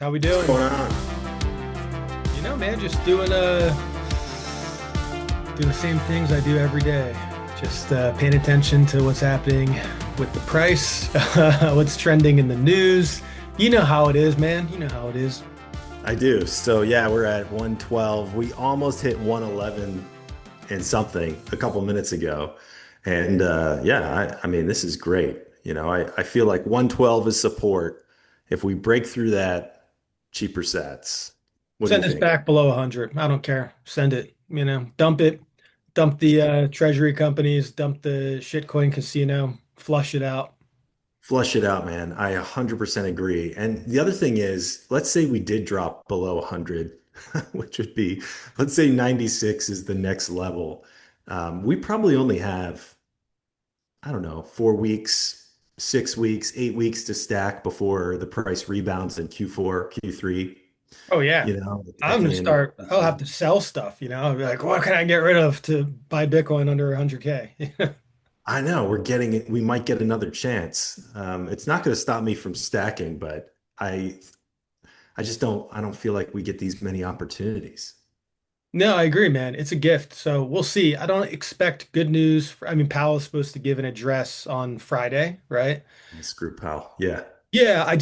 How we What's doing? going on? Man, just doing the same things I do every day. Just paying attention to what's happening with the price, what's trending in the news. You know how it is, man. You know how it is. I do. So yeah, we're at 112. We almost hit 111 and something a couple minutes ago. And yeah, I mean, this is great. I feel like 112 is support. If we break through that, cheaper sats. What do you Send us think? back below 100. I don't care. Send it. Dump it. Dump the treasury companies. Dump the shitcoin casino. Flush it out. Flush it out, man. I 100% agree. And the other thing is, let's say we did drop below 100, which would be, let's say 96 is the next level. We probably only have I don't know, 4 weeks, 6 weeks, 8 weeks to stack before the price rebounds in Q4, Q3, Oh yeah. at I'm gonna the end of start. I'll have Q2. to sell stuff. I'll be like, what can I get rid of to buy Bitcoin under 100K? I know we might get another chance. It's not going to stop me from stacking, but I don't feel like we get these many opportunities. No, I agree, man. It's a gift. So we'll see. I don't expect good news. Powell is supposed to give an address on Friday, right? Screw pal. Yeah. Yeah, I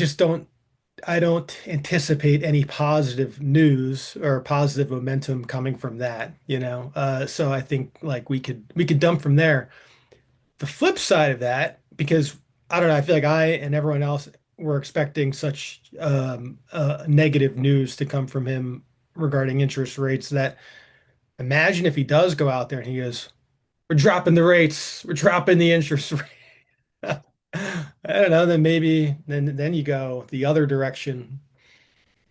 don't anticipate any positive news or positive momentum coming from that. So I think like we could dump from there. The flip side of that, because I don't know, I feel like I and everyone else were expecting such negative news to come from him regarding interest rates that imagine if he does go out there and he goes, we're dropping the rates, we're dropping the interest rate. I don't know, then maybe then you go the other direction.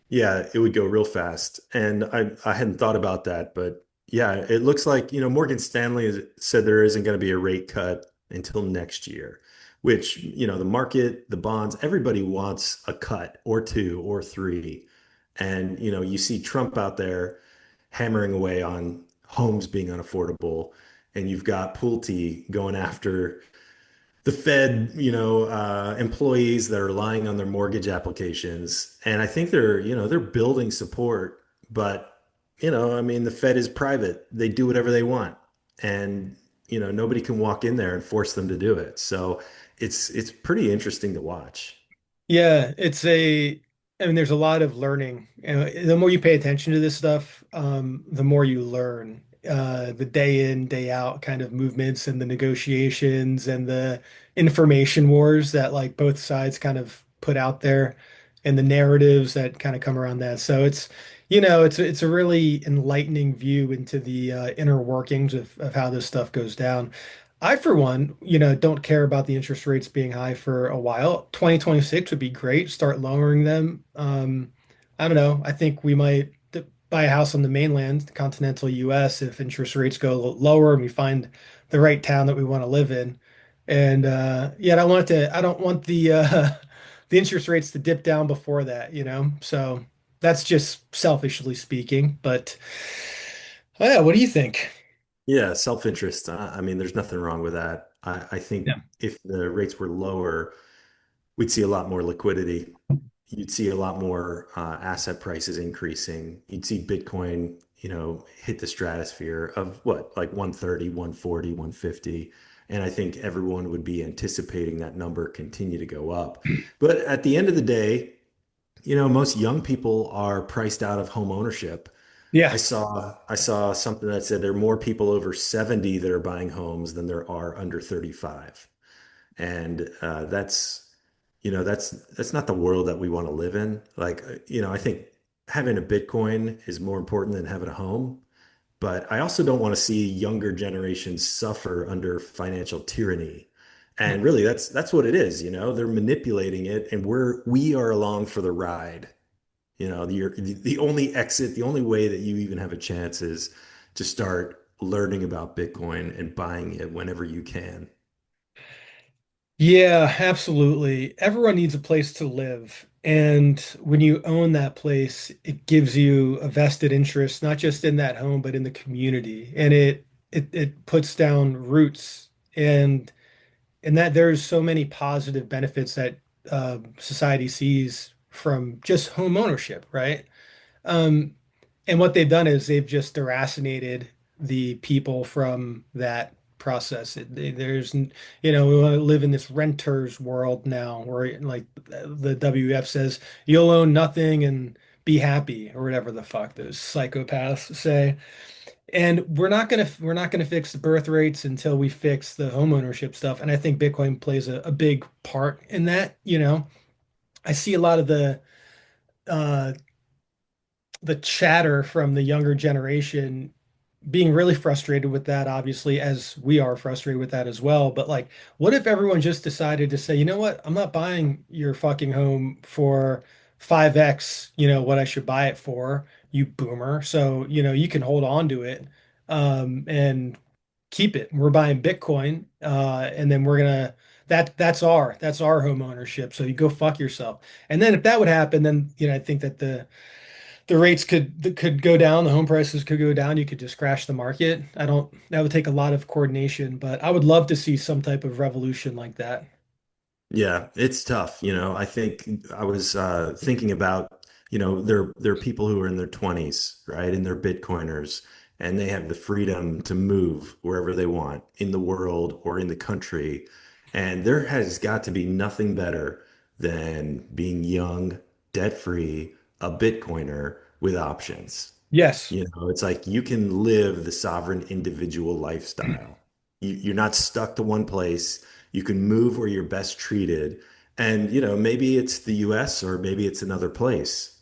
Yeah, it would go real fast. And I hadn't thought about that, but yeah, it looks like, Morgan Stanley said there isn't going to be a rate cut until next year, which, the market, the bonds, everybody wants a cut or two or three. And, you see Trump out there hammering away on homes being unaffordable, and you've got Pulte going after the Fed, employees that are lying on their mortgage applications. And I think they're building support, but, I mean, the Fed is private. They do whatever they want. And, nobody can walk in there and force them to do it. So it's pretty interesting to watch. Yeah, there's a lot of learning. The more you pay attention to this stuff, the more you learn. The day in, day out kind of movements and the negotiations and the information wars that like both sides kind of put out there and the narratives that kind of come around that. So it's a really enlightening view into the inner workings of how this stuff goes down. I, for one, don't care about the interest rates being high for a while. 2026 would be great. Start lowering them. I don't know. I think we might buy a house on the mainland, the continental US, if interest rates go lower and we find the right town that we want to live in. And yeah, I don't want the the interest rates to dip down before that. So that's just selfishly speaking. But yeah, what do you think? Yeah, self-interest. I mean, there's nothing wrong with that. I think Yeah. if the rates were lower, we'd see a lot more liquidity. You'd see a lot more asset prices increasing. You'd see Bitcoin, hit the stratosphere of what, like 130, 140, 150. And I think everyone would be anticipating that number continue to go up. But at the end of the day, most young people are priced out of home ownership. Yeah. I saw something that said there are more people over 70 that are buying homes than there are under 35. And that's not the world that we want to live in. Like, I think having a Bitcoin is more important than having a home. But I also don't want to see younger generations suffer under financial tyranny. And really, that's what it is. They're manipulating it, and we are along for the ride. The only exit, the only way that you even have a chance is to start learning about Bitcoin and buying it whenever you can. Yeah, absolutely. Everyone needs a place to live. And when you own that place, it gives you a vested interest, not just in that home, but in the community. And it puts down roots and that there's so many positive benefits that society sees from just home ownership, right? Um, and what they've done is they've just deracinated the people from that process. We want to live in this renter's world now where like the WF says you'll own nothing and be happy or whatever the fuck those psychopaths say. And we're not gonna fix the birth rates until we fix the home ownership stuff. And I think Bitcoin plays a big part in that. I see a lot of uh, the chatter from the younger generation being really frustrated with that, obviously, as we are frustrated with that as well. But like, what if everyone just decided to say, you know what, I'm not buying your fucking home for 5x, what I should buy it for, you boomer. So, you can hold on to it and keep it. We're buying Bitcoin, and then that's our home ownership. So you go fuck yourself. And then if that would happen, then I think that the rates could go down, the home prices could go down. You could just crash the market. I don't, that would take a lot of coordination, but I would love to see some type of revolution like that. Yeah, it's tough. I think I was thinking about, there are people who are in their 20s, right? And they're Bitcoiners, and they have the freedom to move wherever they want in the world or in the country. And there has got to be nothing better than being young, debt-free, a Bitcoiner with options. Yes. It's like you can live the sovereign individual lifestyle. You're not stuck to one place. You can move where you're best treated. And, maybe it's the US or maybe it's another place.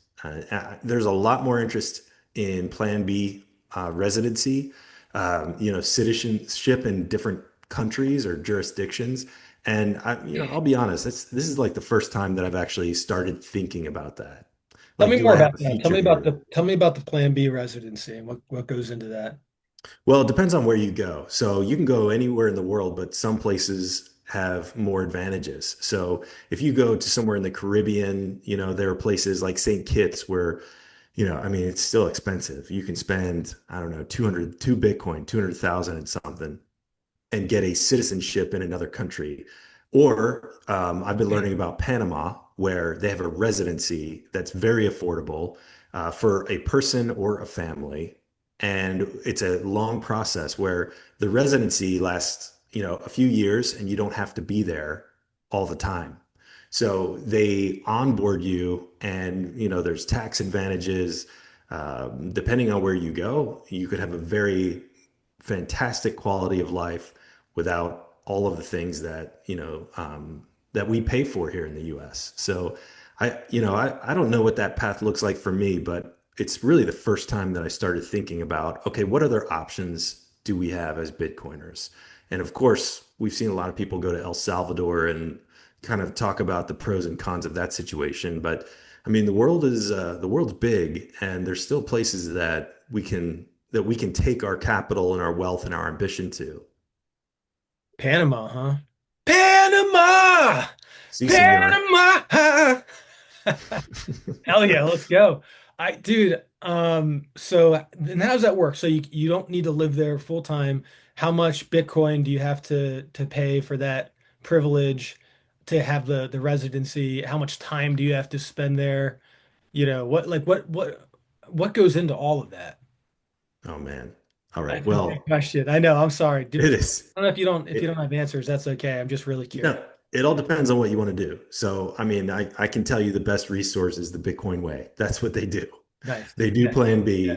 There's a lot more interest in Plan B residency, citizenship in different countries or jurisdictions. And I'll be honest, this is like the first time that I've actually started thinking about that. Tell Like, me do more I have about a that. Tell future me about here? the Plan B residency and what goes into that. Well, it depends on where you go. So you can go anywhere in the world, but some places have more advantages. So if you go to somewhere in the Caribbean, there are places like St. Kitts where, I mean, it's still expensive. You can spend, I don't know, 2 Bitcoin, 200,000 and something and get a citizenship in another country. Or I've been learning about Panama, where they have a residency that's very affordable for a person or a family. And it's a long process where the residency lasts, a few years and you don't have to be there all the time. So they onboard you and, there's tax advantages. Depending on where you go, you could have a very fantastic quality of life without all of the things that that we pay for here in the U.S. So I don't know what that path looks like for me, but it's really the first time that I started thinking about, okay, what other options do we have as Bitcoiners? And of course, we've seen a lot of people go to El Salvador and kind of talk about the pros and cons of that situation. But I mean, the world's big, and there's still places that we can take our capital and our wealth and our ambition to. Panama, huh? Panama! See, senor. Panama! Hell yeah, let's go. Dude, so and how does that work? So you don't need to live there full time. How much Bitcoin do you have to pay for that privilege to have the residency? How much time do you have to spend there? What goes into all of that? Oh man. All right. That's a big Well, question. I know, I'm sorry. it Dude, is. I don't know if you don't It, have answers, that's okay. I'm just really curious. no, it all depends on what you want to do. So, I mean, I can tell you the best resource is the Bitcoin way. That's what they do. Nice. They do Okay. Plan Yeah. B.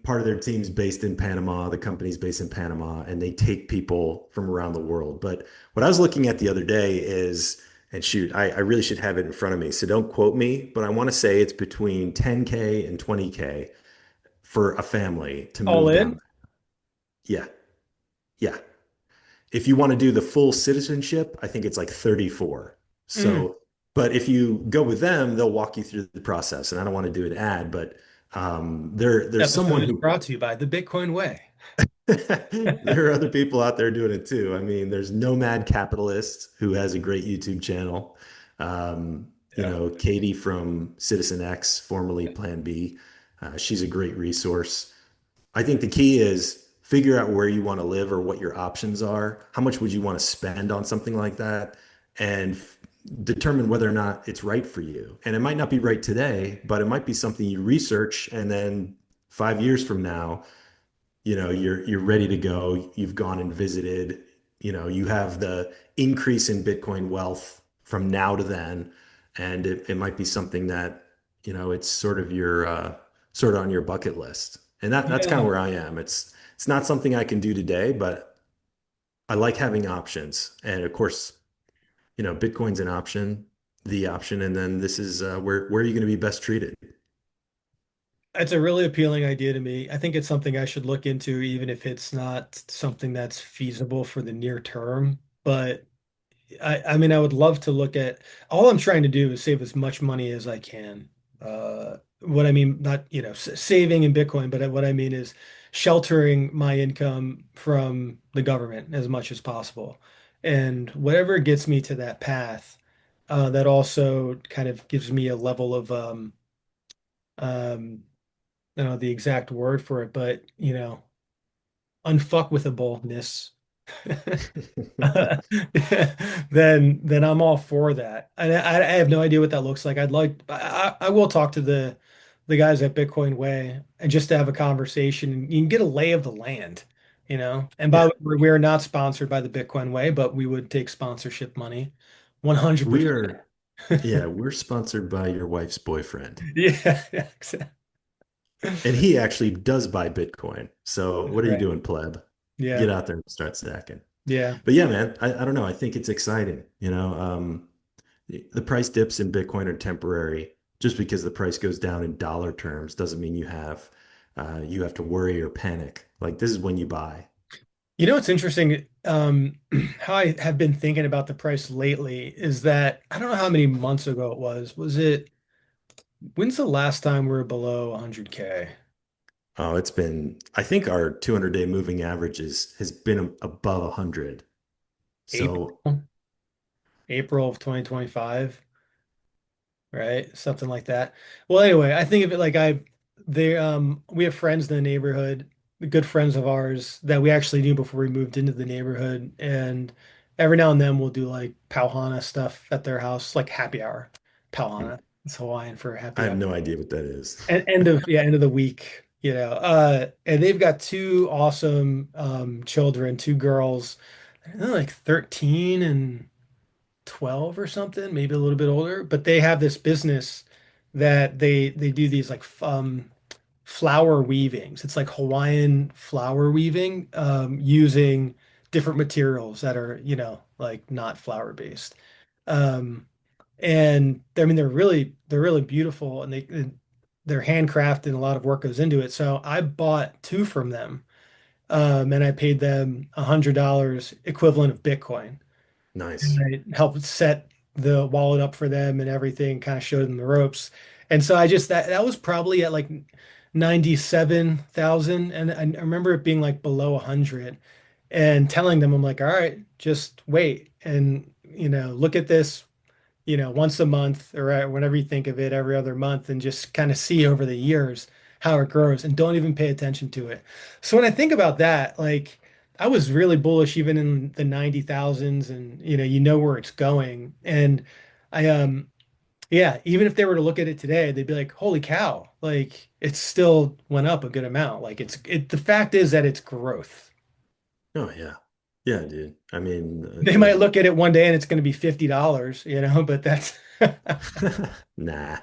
Part of their team's based in Panama. The company's based in Panama, and they take people from around the world. But what I was looking at the other day is, and shoot, I really should have it in front of me. So don't quote me, but I want to say it's between 10K and 20K for a family to All move down. in? Yeah. Yeah. If you want to do the full citizenship, I think it's like 34. Mm. So, but if you go with them, they'll walk you through the process. And I don't want to do an ad, but there's Episode someone is who brought to you by the Bitcoin Way. there are other people out there doing it too. I mean, there's Nomad Capitalist who has a great YouTube channel. Yeah. Katie from Citizen X, formerly Plan B. She's a great resource. I think the key is figure out where you want to live or what your options are. How much would you want to spend on something like that? And determine whether or not it's right for you. And it might not be right today, but it might be something you research and then 5 years from now, you're ready to go. You've gone and visited, you have the increase in Bitcoin wealth from now to then. And it might be something that, it's sort of on your bucket list. And that's kind of Yeah. where I am. It's not something I can do today, but I like having options. And of course, Bitcoin's an option, the option, and then this is where are you going to be best treated? It's a really appealing idea to me. I think it's something I should look into, even if it's not something that's feasible for the near term. But I mean, I would love to look at all I'm trying to do is save as much money as I can. What I mean, not, saving in Bitcoin, but what I mean is sheltering my income from the government as much as possible. And whatever gets me to that path, that also kind of gives me a level of, um, I don't know the exact word for it, but, unfuckwithableness. Then I'm all for that. And I have no idea what that looks like. I will talk to the guys at Bitcoin Way and just to have a conversation and you can get a lay of the land, And by Yeah, the way, we're not sponsored by the Bitcoin Way, but we would take sponsorship money we 100%. are. Yeah, we're sponsored by your wife's boyfriend, Yeah, exactly. and he actually does buy Bitcoin. So what are you Right. doing, pleb? Yeah. Get out there and start stacking. Yeah. But yeah, man, I don't know. I think it's exciting. The price dips in Bitcoin are temporary. Just because the price goes down in dollar terms doesn't mean you have to worry or panic. Like this is when you buy. What's interesting, how I have been thinking about the price lately is that I don't know how many months ago it was. When's the last time we were below 100K? Oh, I think our 200-day moving average has been above 100. April, So, April of 2025, right? Something like that. Well, anyway, I think of it like we have friends in the neighborhood, good friends of ours that we actually knew before we moved into the neighborhood. And every now and then we'll do like Pauhana stuff at their house, like happy hour. Pauhana. It's Hawaiian for I happy have hour. no idea what that is. And end of the week, and they've got two awesome children, two girls, they're like 13 and 12 or something, maybe a little bit older, but they have this business that they do these like flower weavings. It's like Hawaiian flower weaving, using different materials that are, like not flower based. Um, and I mean they're really beautiful and they're handcrafted and a lot of work goes into it. So I bought two from them, and I paid them $100 equivalent of Bitcoin. Nice. And I helped set the wallet up for them and everything, kind of showed them the ropes. And so I just that was probably at like 97,000, and I remember it being like below 100 and telling them I'm like, all right, just wait and look at this, once a month or whenever you think of it, every other month, and just kind of see over the years how it grows and don't even pay attention to it. So when I think about that, like I was really bullish even in the 90,000s and where it's going. And I yeah, even if they were to look at it today, they'd be like, holy cow, like it still went up a good amount. Like the fact is that it's growth. Oh yeah. Yeah, dude. I mean, They might look at it one day and it's going to be $50, but that's nah.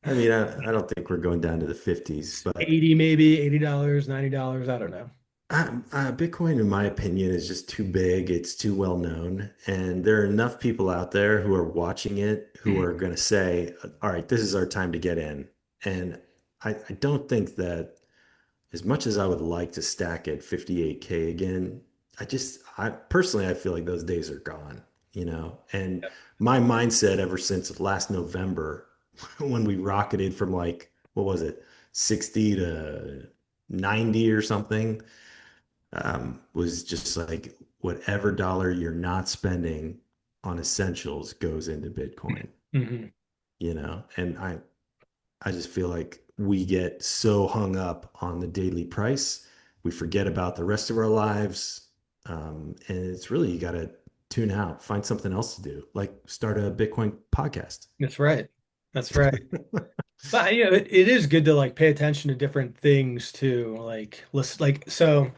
I mean, I don't think we're going down to the 50s, but 80 maybe, $80, $90, I don't know. Bitcoin, in my opinion, is just too big. It's too well known. And there are enough people out there who are watching it who are going to say, all right, this is our time to get in. And I don't think that as much as I would like to stack at 58K again, I personally, I feel like those days are gone. And my mindset ever since last November, when we rocketed from like, what was it, 60 to 90 or something, was just like whatever dollar you're not spending on essentials goes into Bitcoin, Hmm. and I just feel like we get so hung up on the daily price, we forget about the rest of our lives. And it's really, you got to tune out, find something else to do, like start a Bitcoin podcast. That's right. That's right. But it is good to like pay attention to different things too. Like listen, like so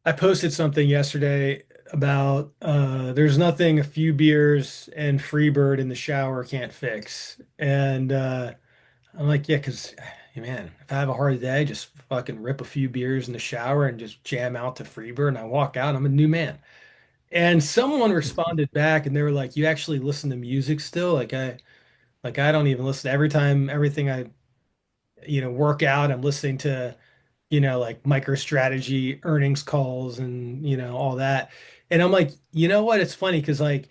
I posted something yesterday about there's nothing a few beers and Freebird in the shower can't fix. And I'm like, yeah, because man, if I have a hard day, just fucking rip a few beers in the shower and just jam out to Freebird and I walk out, I'm a new man. And someone responded back and they were like, you actually listen to music still? Like I don't even listen every time everything I work out, I'm listening to like MicroStrategy earnings calls and, all that. And I'm like, you know what? It's funny because like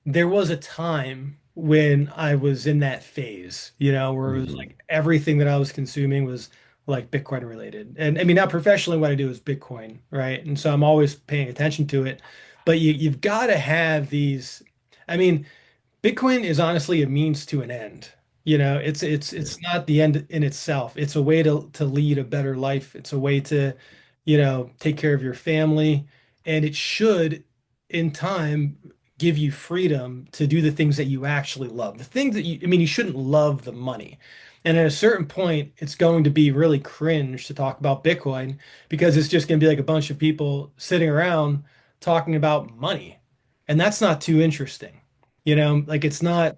there was a time when I was in that phase, where it was Mhm. like everything that I was consuming was like Bitcoin related. And I mean, now professionally, what I do is Bitcoin, right? And so I'm always paying attention to it. But you've got to have these. I mean, Bitcoin is honestly a means to an end. Yeah. It's not the end in itself. It's a way to lead a better life. It's a way to, take care of your family, and it should, in time, give you freedom to do the things that you actually love. The things that I mean, you shouldn't love the money. And at a certain point, it's going to be really cringe to talk about Bitcoin because it's just going to be like a bunch of people sitting around talking about money. And that's not too interesting. Like it's not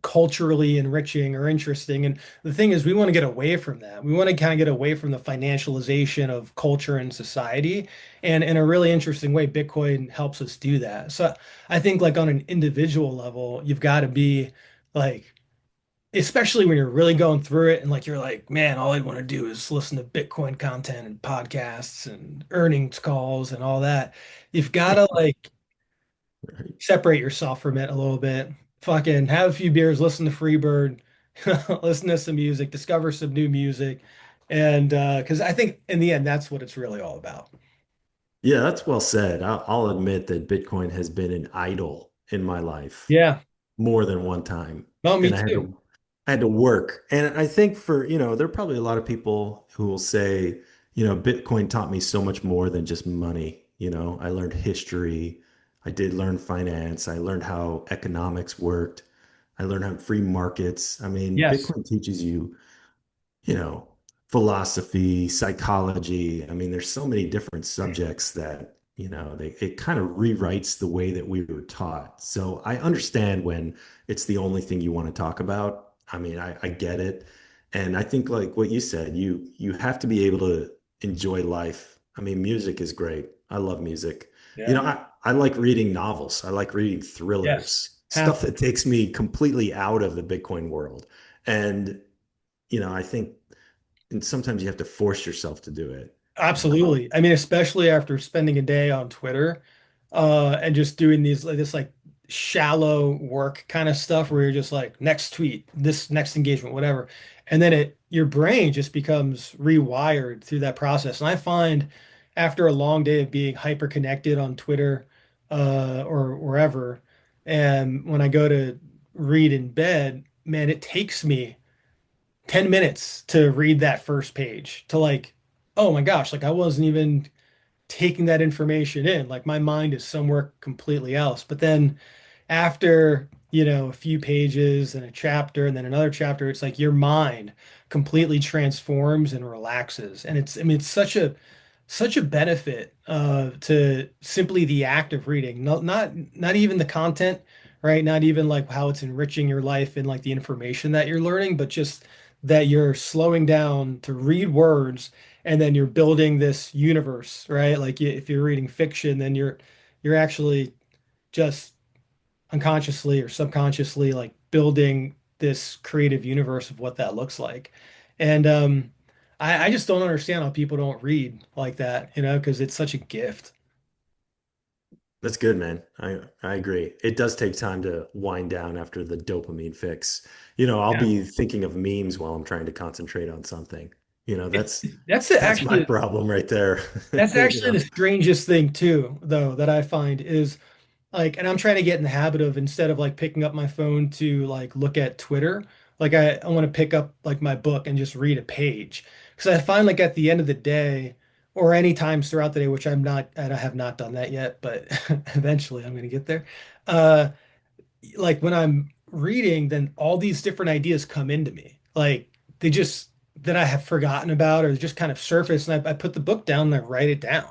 culturally enriching or interesting. And the thing is, we want to get away from that. We want to kind of get away from the financialization of culture and society. And in a really interesting way, Bitcoin helps us do that. So I think like on an individual level, you've got to be like, especially when you're really going through it and like you're like, man, all I want to do is listen to Bitcoin content and podcasts and earnings calls and all that. You've got to like Right. separate yourself from it a little bit. Fucking have a few beers, listen to Freebird, listen to some music, discover some new music. And because I think in the end, that's what it's really all about. Yeah, that's well said. I'll admit that Bitcoin has been an idol in my life Yeah. more than one time. No, me And too. I had to work. And I think for, there are probably a lot of people who will say, Bitcoin taught me so much more than just money. I learned history. I did learn finance. I learned how economics worked. I learned how free markets. I mean, Yes. Bitcoin teaches you you know, philosophy, psychology. I mean, there's so many different subjects that, it kind of rewrites the way that we were taught. So I understand when it's the only thing you want to talk about. I mean, I get it. And I think like what you said, you have to be able to enjoy life. I mean, music is great. I love music. Yeah. I like reading novels. I like reading Yes. thrillers, Have stuff to. that takes me completely out of the Bitcoin world. And I think, and sometimes you have to force yourself to do it. Um, Absolutely. I mean, especially after spending a day on Twitter, and just doing this like shallow work kind of stuff where you're just like next tweet, this next engagement, whatever. And then your brain just becomes rewired through that process. And I find after a long day of being hyper connected on Twitter, or wherever, and when I go to read in bed, man, it takes me 10 minutes to read that first page to like, oh my gosh, like I wasn't even taking that information in. Like my mind is somewhere completely else. But then after, a few pages and a chapter and then another chapter, it's like your mind completely transforms and relaxes. And I mean, it's such a benefit to simply the act of reading. Not even the content, right? Not even like how it's enriching your life and like the information that you're learning, but just that you're slowing down to read words and then you're building this universe, right? Like if you're reading fiction, then you're actually just unconsciously or subconsciously like building this creative universe of what that looks like. And I just don't understand how people don't read like that, because it's such a gift. that's good, man. I agree. It does take time to wind down after the dopamine fix. I'll Yeah. be thinking of memes while I'm trying to concentrate on something. That's That's my actually problem right there. that's You actually know, the strangest thing too, though, that I find is like, and I'm trying to get in the habit of instead of like picking up my phone to like look at Twitter, like I want to pick up like my book and just read a page. Because I find like at the end of the day, or any times throughout the day, which I have not done that yet, but eventually I'm going to get there. Uh, like when I'm reading, then all these different ideas come into me. Like they just that I have forgotten about or just kind of surface, and I put the book down and I write it down.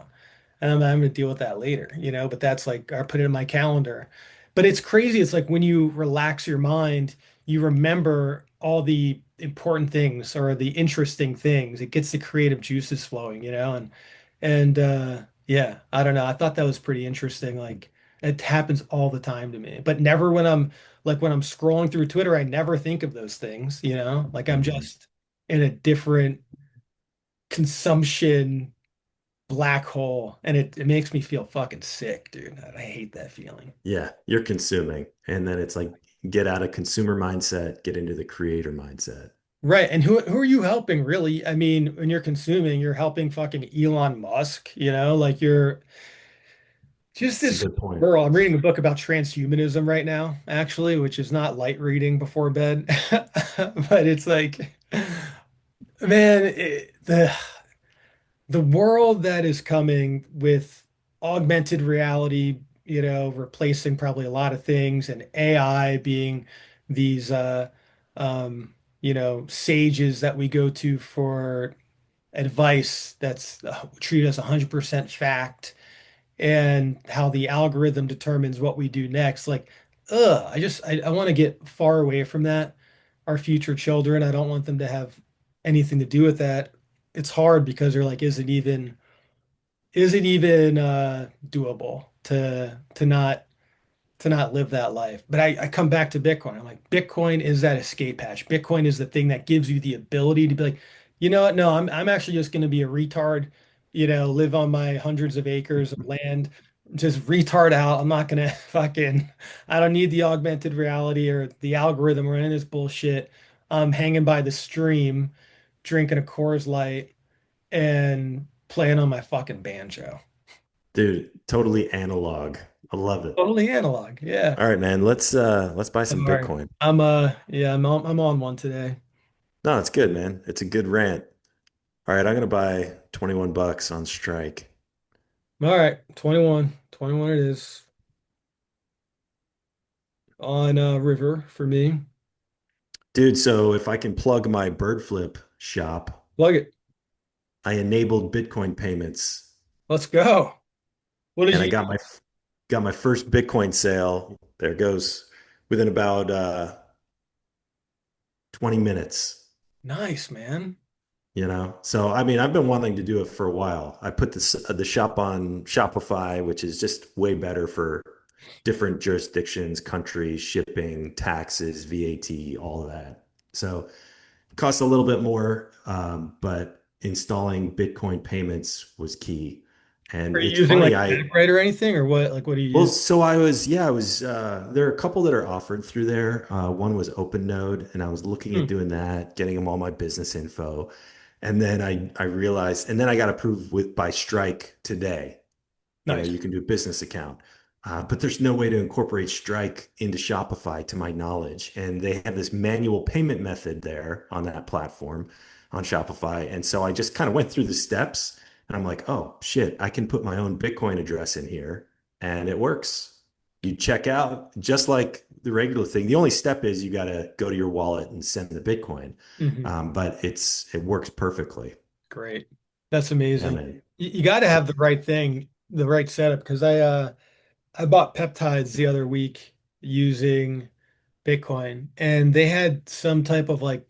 And I'm going to deal with that later, but that's like I put it in my calendar. But it's crazy. It's like when you relax your mind, you remember all the important things or the interesting things. It gets the creative juices flowing, and yeah, I don't know. I thought that was pretty interesting. Like it happens all the time to me, but never when I'm scrolling through Twitter, I never think of those things. Like I'm Mhm. just in a different consumption black hole, and it makes me feel fucking sick, dude. I hate that feeling. Yeah, you're consuming. And then it's like get out of consumer mindset, get into the creator mindset. Right. And who are you helping really? I mean, when you're consuming, you're helping fucking Elon Musk, like you're just It's a this good point. girl. I'm reading a book about transhumanism right now, actually, which is not light reading before bed. But it's like, man, the world that is coming with augmented reality, replacing probably a lot of things, and AI being these sages that we go to for advice that's treated as 100% fact, and how the algorithm determines what we do next. Like, I want to get far away from that. Our future children, I don't want them to have anything to do with that. It's hard because they're like, is it even doable to not live that life? But I come back to Bitcoin. I'm like, Bitcoin is that escape hatch. Bitcoin is the thing that gives you the ability to be like, you know what? No, I'm actually just going to be a retard, live on my hundreds of acres of land, just retard out. I'm not going to I don't need the augmented reality or the algorithm or any of this bullshit. I'm hanging by the stream, drinking a Coors Light and playing on my fucking banjo. Dude, totally analog. I love it. Totally analog. Yeah. All right, man. Let's buy All some right. Bitcoin. I'm on one today. No, it's good, man. It's a good rant. All right, I'm gonna buy 21 bucks on strike. All right. 21. 21 it is on River for me. Dude, so if I can plug my bird flip shop, Plug it. I enabled Bitcoin payments Let's go. What did and I you got my first Bitcoin sale. There it goes within about 20 minutes. Nice, man. So I mean, I've been wanting to do it for a while. I put the shop on Shopify, which is just way better for different jurisdictions, countries, shipping, taxes, VAT, all of that. So it costs a little bit more, but installing Bitcoin payments was key. And Are you it's using like funny, Eventbrite or anything or what? Like what do you well, use? so there are a couple that are offered through there. One was OpenNode, and I was looking at Hmm. doing that, getting them all my business info. And then I realized, and then I got approved by Strike today. Nice. You can do a business account. But there's no way to incorporate Strike into Shopify to my knowledge. And they have this manual payment method there on that platform on Shopify. And so I just kind of went through the steps and I'm like, oh shit, I can put my own Bitcoin address in here and it works. You check out just like the regular thing. The only step is you got to go to your wallet and send the Bitcoin. Hmm. But it works perfectly. Great. That's Yeah, amazing. man. You got to have the right thing, the right setup because I bought peptides the other week using Bitcoin, and they had some type of like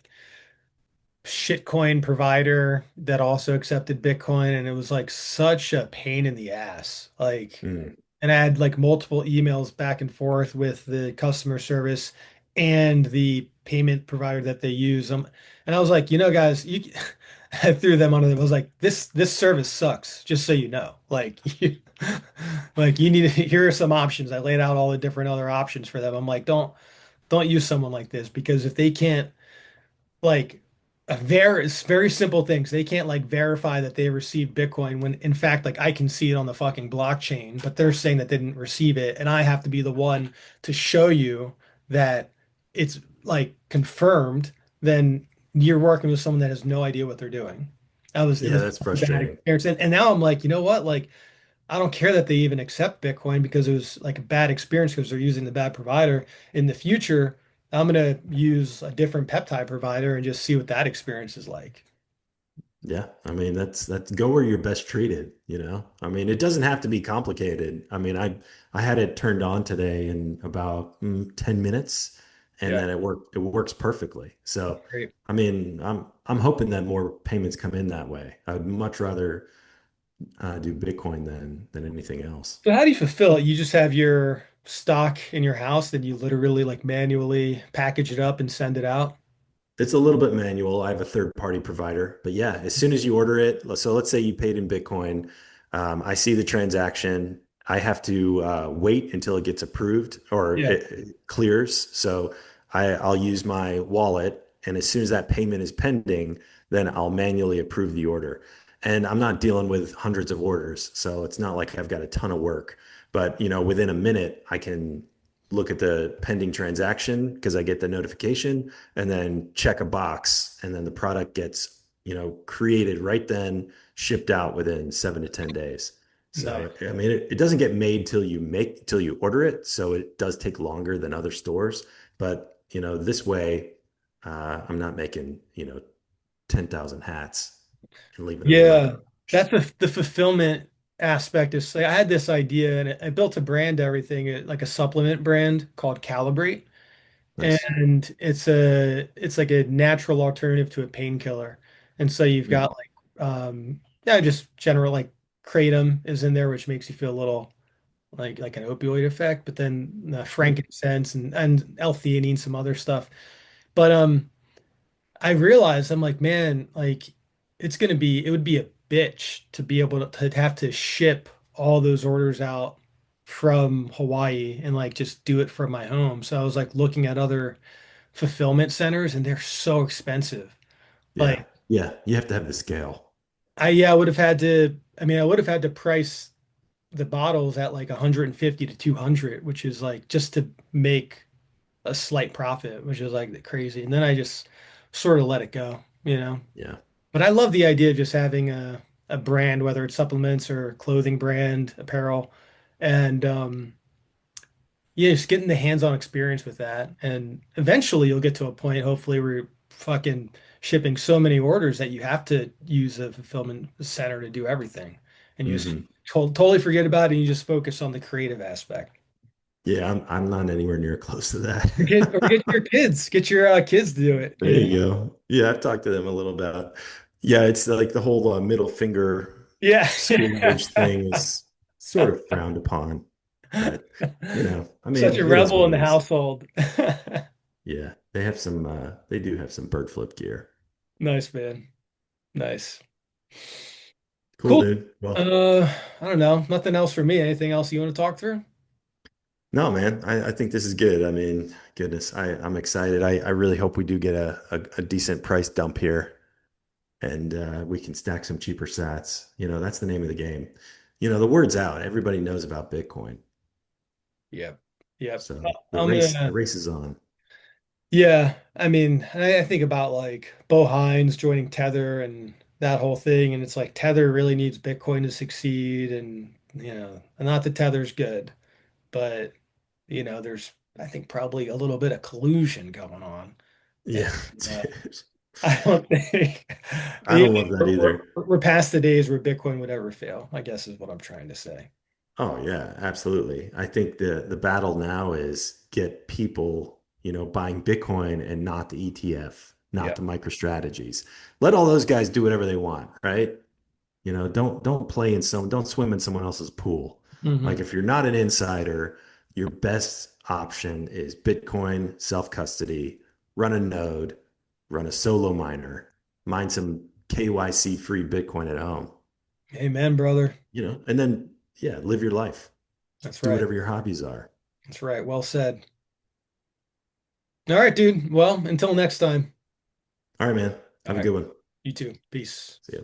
shitcoin provider that also accepted Bitcoin, and it was like such a pain in the ass. Like, Mm. and I had like multiple emails back and forth with the customer service and the payment provider that they use. And I was like, guys, I threw them on it. I was like, this service sucks, just so you know. Like, like you need to, here are some options. I laid out all the different other options for them. I'm like, don't use someone like this because if they can't like it's very simple things. They can't like verify that they received Bitcoin when in fact like I can see it on the fucking blockchain, but they're saying that they didn't receive it, and I have to be the one to show you that it's like confirmed, then you're working with someone that has no idea what they're doing. It Yeah, was that's a bad frustrating. experience. And now I'm like, you know what? Like, I don't care that they even accept Bitcoin because it was like a bad experience because they're using the bad provider. In the future, I'm gonna use a different peptide provider and just see what that experience is like. Yeah, I mean that's go where you're best treated, you know. I mean, it doesn't have to be complicated. I mean, I had it turned on today in about 10 minutes and Yeah, then it works perfectly. that's So, great. I mean, I'm hoping that more payments come in that way. I'd much rather do Bitcoin than anything else. So how do you fulfill it? You just have your stock in your house, then you literally like manually package it up and send it out. It's a little bit manual. I have a third party provider, but yeah, as soon as you order it, so let's say you paid in Bitcoin, I see the transaction. I have to wait until it gets approved or Yeah. it clears. So I'll use my wallet, and as soon as that payment is pending, then I'll manually approve the order. And I'm not dealing with hundreds of orders, so it's not like I've got a ton of work. But within a minute, I can look at the pending transaction because I get the notification and then check a box and then the product gets created right then, shipped out within 7 to 10 days. Nice. So I mean it doesn't get made till you order it, so it does take longer than other stores, but this way I'm not making 10,000 hats and leaving them in my Yeah, garage. that's the fulfillment aspect is like I had this idea and I built a brand, everything, like a supplement brand called Calibrate. Nice. And it's like a natural alternative to a painkiller. And so you've got Mm, like yeah, just general like kratom is in there, which makes you feel a little like an opioid effect, but then mm, frankincense and L-theanine, some other stuff. But I realized I'm like, man, like it would be a bitch to be able to have to ship all those orders out from Hawaii and like just do it from my home. So I was like looking at other fulfillment centers and they're so expensive. yeah. Like Yeah. You have to have the scale. I would have had to, I mean, I would have had to price the bottles at like 150 to 200, which is like just to make a slight profit, which is like crazy. And then I just sort of let it go, you know. Yeah. But I love the idea of just having a brand, whether it's supplements or clothing brand, apparel, and yeah, just getting the hands-on experience with that. And eventually you'll get to a point, hopefully, where you're fucking shipping so many orders that you have to use a fulfillment center to do everything. And you just Hmm. totally forget about it and you just focus on the creative aspect. Yeah, I'm not anywhere near close to Or that. get your kids, get your kids to do it, There you go. Yeah, I've talked to them a little about. Yeah, it's like the whole middle finger Yeah. squeamish thing is sort of frowned upon. But I Such mean, a it is rebel what in it the is. household. Yeah, they have some. They do have some bird flip gear. Nice, man. Nice. Cool, Cool. dude. Well, Uh, I don't know. Nothing else for me. Anything else you want to talk through? no, man, I think this is good. I mean, goodness, I'm excited. I really hope we do get a decent price dump here, and we can stack some cheaper sats. That's the name of the game. The word's out. Everybody knows about Bitcoin. Yep. Yep. So I'm the gonna, race is on. yeah, I mean, I think about like Bo Hines joining Tether and that whole thing, and it's like Tether really needs Bitcoin to succeed, and not that Tether's good, but there's I think probably a little bit of collusion going on, and Yeah, uh, dude. I don't think I don't love that either. we're past the days where Bitcoin would ever fail, I guess is what I'm trying to say. Oh yeah, absolutely. I think the battle now is get people, buying Bitcoin and not the ETF, Yeah. not the MicroStrategies. Let all those guys do whatever they want, right? Don't swim in someone else's pool. Like Hmm. if you're not an insider, your best option is Bitcoin self-custody, run a node, run a solo miner, mine some KYC free Bitcoin at home, Amen, brother. and then yeah, live your life. That's Do right. whatever your hobbies are. That's right. Well said. All right, dude. Well, until next time. All right, man. All Have a right. good one. You too. Peace. See ya.